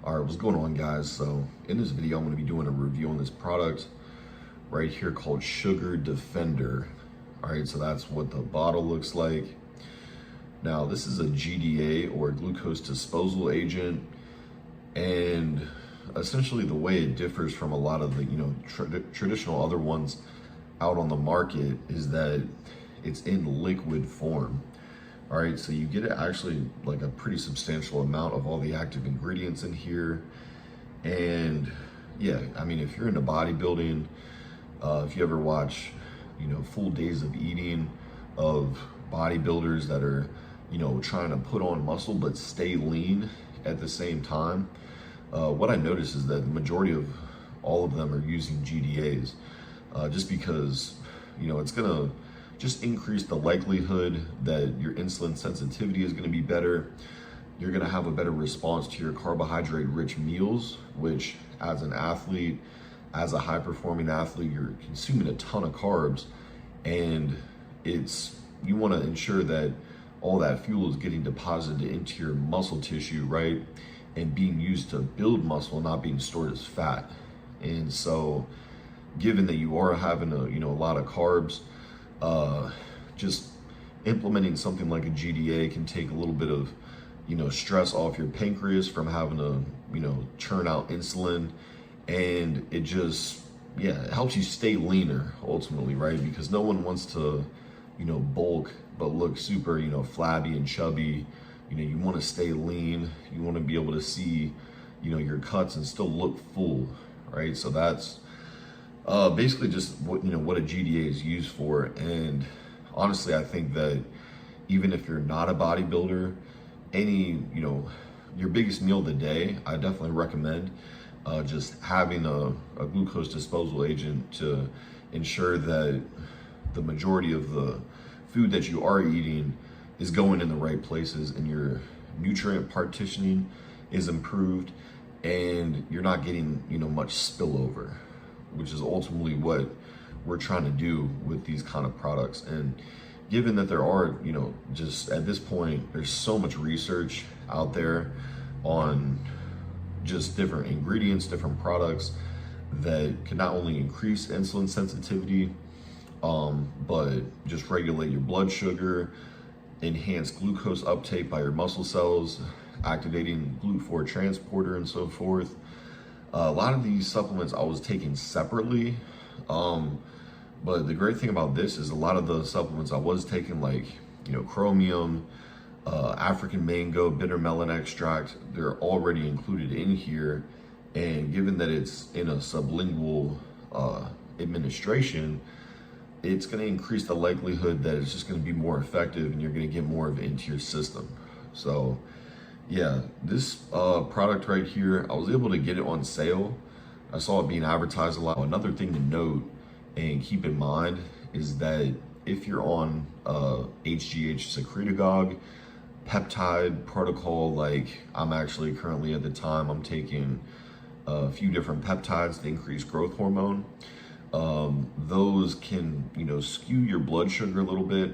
All right, what's going on, guys? So in this video, I'm going to be doing a review on this product right here called Sugar Defender. All right, so that's what the bottle looks like. Now, this is a GDA, or glucose disposal agent, and essentially the way it differs from a lot of the traditional other ones out on the market is that it's in liquid form. All right, so you get actually like a pretty substantial amount of all the active ingredients in here. And yeah, I mean, if you're into bodybuilding, if you ever watch, full days of eating of bodybuilders that are, trying to put on muscle but stay lean at the same time, what I notice is that the majority of all of them are using GDAs, just because, it's gonna just increase the likelihood that your insulin sensitivity is going to be better. You're going to have a better response to your carbohydrate-rich meals, which as an athlete, as a high-performing athlete, you're consuming a ton of carbs, and you want to ensure that all that fuel is getting deposited into your muscle tissue, right? And being used to build muscle, not being stored as fat. And so, given that you are having a lot of carbs, just implementing something like a GDA can take a little bit of, stress off your pancreas from having to, churn out insulin. And it just, it helps you stay leaner ultimately, right? Because no one wants to, bulk, but look super, flabby and chubby. You want to stay lean. You want to be able to see, your cuts and still look full, right? So that's basically just what a GDA is used for. And honestly, I think that even if you're not a bodybuilder, any your biggest meal of the day, I definitely recommend just having a glucose disposal agent to ensure that the majority of the food that you are eating is going in the right places, and your nutrient partitioning is improved, and you're not getting much spillover, which is ultimately what we're trying to do with these kind of products. And given that there are, just at this point, there's so much research out there on just different ingredients, different products that can not only increase insulin sensitivity, but just regulate your blood sugar, enhance glucose uptake by your muscle cells, activating GLUT4 transporter, and so forth. A lot of these supplements I was taking separately, but the great thing about this is a lot of the supplements I was taking, like chromium, African mango, bitter melon extract, they're already included in here. And given that it's in a sublingual administration, it's going to increase the likelihood that it's just going to be more effective, and you're going to get more of it into your system. So yeah, this product right here, I was able to get it on sale. I saw it being advertised a lot. Another thing to note and keep in mind is that if you're on HGH secretagogue peptide protocol, like I'm actually currently at the time, I'm taking a few different peptides to increase growth hormone. Those can, skew your blood sugar a little bit.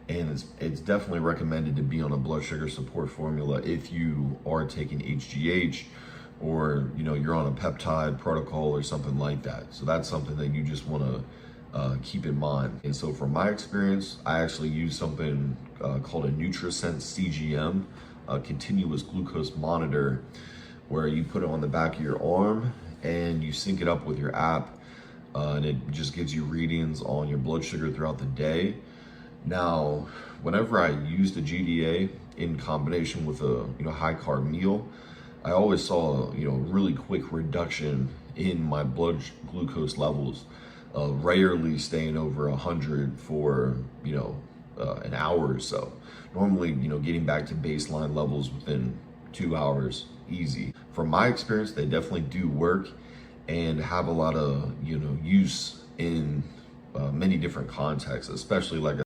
And it's definitely recommended to be on a blood sugar support formula if you are taking HGH, or you're on a peptide protocol or something like that. So that's something that you just want to keep in mind. And so from my experience, I actually use something called a NutriSense CGM, a continuous glucose monitor, where you put it on the back of your arm and you sync it up with your app, and it just gives you readings on your blood sugar throughout the day. Now, whenever I used a GDA in combination with a high carb meal, I always saw a really quick reduction in my blood glucose levels, rarely staying over 100 for an hour or so. Normally, getting back to baseline levels within 2 hours, easy. From my experience, they definitely do work and have a lot of use in many different contexts, especially like